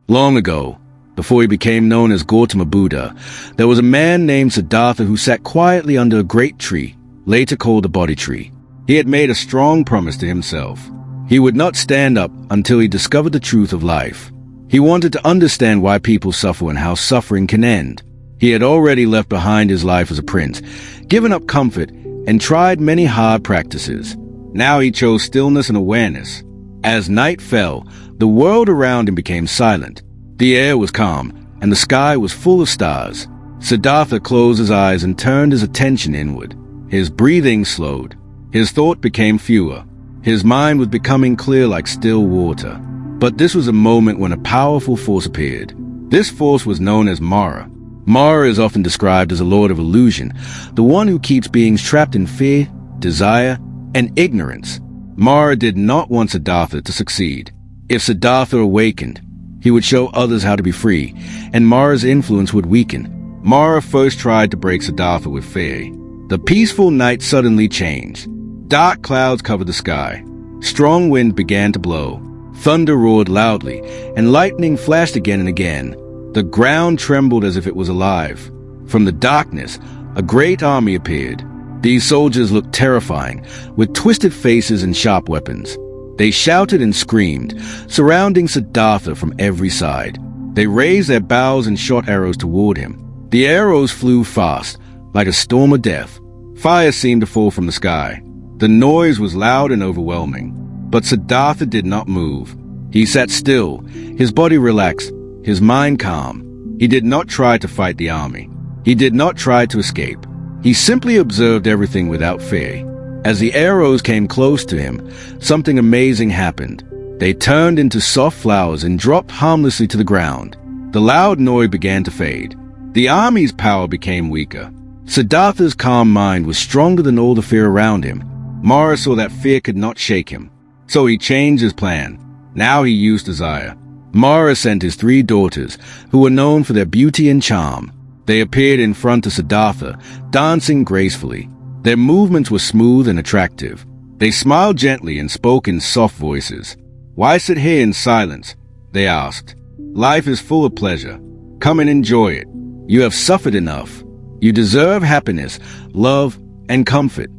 Long ago, before he became known as Gautama Buddha, there was a man named Siddhartha who sat quietly under a great tree, later called the Bodhi tree. He had made a strong promise to himself. He would not stand up until he discovered the truth of life. He wanted to understand why people suffer and how suffering can end. He had already left behind his life as a prince, given up comfort, and tried many hard practices. Now he chose stillness and awareness. As night fell, the world around him became silent. The air was calm, and the sky was full of stars. Siddhartha closed his eyes and turned his attention inward. His breathing slowed. His thought became fewer. His mind was becoming clear like still water. But this was a moment when a powerful force appeared. This force was known as Mara. Mara is often described as a lord of illusion, the one who keeps beings trapped in fear, desire, and ignorance. Mara did not want Siddhartha to succeed. If Siddhartha awakened, he would show others how to be free, and Mara's influence would weaken. Mara first tried to break Siddhartha with fear. The peaceful night suddenly changed. Dark clouds covered the sky. Strong wind began to blow. Thunder roared loudly, and lightning flashed again and again. The ground trembled as if it was alive. From the darkness, a great army appeared. These soldiers looked terrifying, with twisted faces and sharp weapons. They shouted and screamed, surrounding Siddhartha from every side. They raised their bows and shot arrows toward him. The arrows flew fast, like a storm of death. Fire seemed to fall from the sky. The noise was loud and overwhelming. But Siddhartha did not move. He sat still, his body relaxed, his mind calm. He did not try to fight the army. He did not try to escape. He simply observed everything without fear. As the arrows came close to him, something amazing happened. They turned into soft flowers and dropped harmlessly to the ground. The loud noise began to fade. The army's power became weaker. Siddhartha's calm mind was stronger than all the fear around him. Mara saw that fear could not shake him. So he changed his plan. Now he used desire. Mara sent his 3 daughters, who were known for their beauty and charm. They appeared in front of Siddhartha, dancing gracefully. Their movements were smooth and attractive. They smiled gently and spoke in soft voices. "Why sit here in silence?" they asked. "Life is full of pleasure. Come and enjoy it. You have suffered enough. You deserve happiness, love, and comfort."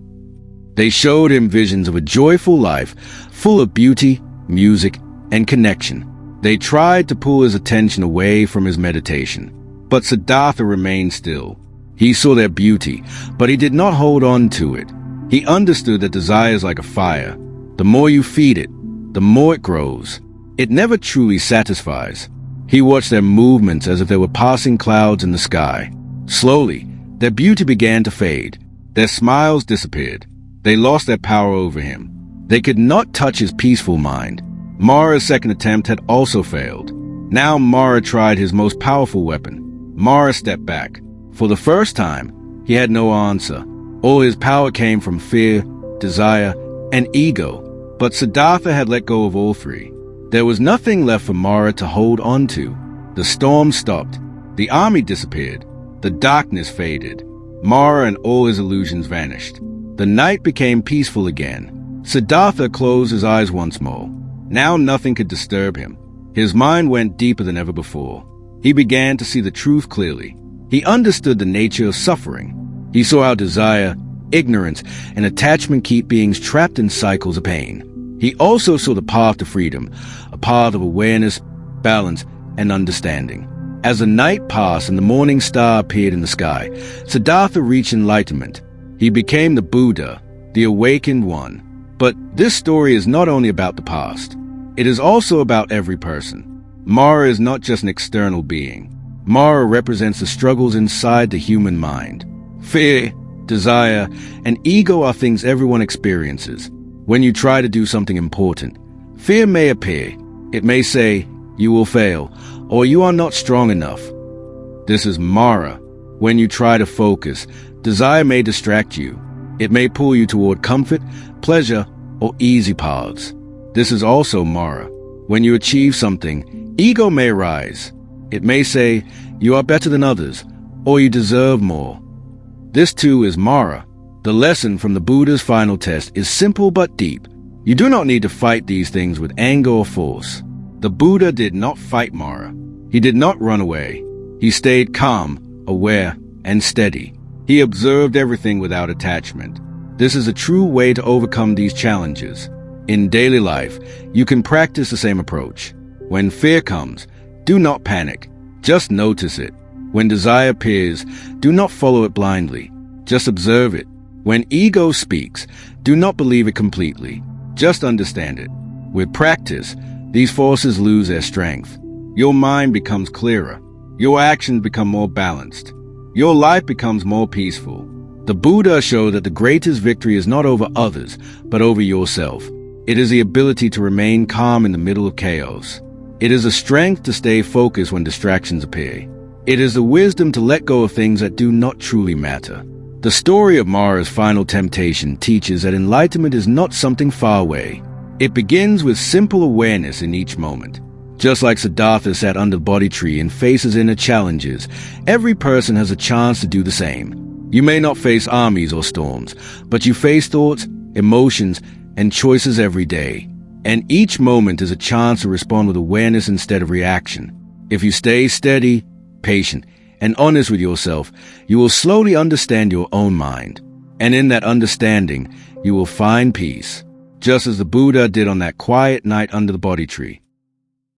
They showed him visions of a joyful life, full of beauty, music, and connection. They tried to pull his attention away from his meditation. But Siddhartha remained still. He saw their beauty, but he did not hold on to it. He understood that desire is like a fire. The more you feed it, the more it grows. It never truly satisfies. He watched their movements as if they were passing clouds in the sky. Slowly, their beauty began to fade. Their smiles disappeared. They lost their power over him. They could not touch his peaceful mind. Mara's second attempt had also failed. Now Mara tried his most powerful weapon. Mara stepped back. For the first time, he had no answer. All his power came from fear, desire, and ego. But Siddhartha had let go of all 3. There was nothing left for Mara to hold on to. The storm stopped. The army disappeared. The darkness faded. Mara and all his illusions vanished. The night became peaceful again. Siddhartha closed his eyes once more. Now nothing could disturb him. His mind went deeper than ever before. He began to see the truth clearly. He understood the nature of suffering. He saw how desire, ignorance, and attachment keep beings trapped in cycles of pain. He also saw the path to freedom, a path of awareness, balance, and understanding. As the night passed and the morning star appeared in the sky, Siddhartha reached enlightenment. He became the Buddha, the awakened one. But this story is not only about the past. It is also about every person. Mara is not just an external being. Mara represents the struggles inside the human mind. Fear, desire, and ego are things everyone experiences. When you try to do something important, fear may appear. It may say, "You will fail," or "You are not strong enough." This is Mara. When you try to focus, desire may distract you. It may pull you toward comfort, pleasure, or easy paths. This is also Mara. When you achieve something, ego may rise. It may say, "You are better than others," or "You deserve more." This too is Mara. The lesson from the Buddha's final test is simple but deep. You do not need to fight these things with anger or force. The Buddha did not fight Mara. He did not run away. He stayed calm, aware, and steady. He observed everything without attachment. This is a true way to overcome these challenges. In daily life, you can practice the same approach. When fear comes, do not panic. Just notice it. When desire appears, do not follow it blindly. Just observe it. When ego speaks, do not believe it completely. Just understand it. With practice, these forces lose their strength. Your mind becomes clearer. Your actions become more balanced. Your life becomes more peaceful. The Buddha showed that the greatest victory is not over others, but over yourself. It is the ability to remain calm in the middle of chaos. It is the strength to stay focused when distractions appear. It is the wisdom to let go of things that do not truly matter. The story of Mara's final temptation teaches that enlightenment is not something far away. It begins with simple awareness in each moment. Just like Siddhartha sat under the Bodhi tree and faces inner challenges, every person has a chance to do the same. You may not face armies or storms, but you face thoughts, emotions, and choices every day. And each moment is a chance to respond with awareness instead of reaction. If you stay steady, patient, and honest with yourself, you will slowly understand your own mind. And in that understanding, you will find peace, just as the Buddha did on that quiet night under the Bodhi tree.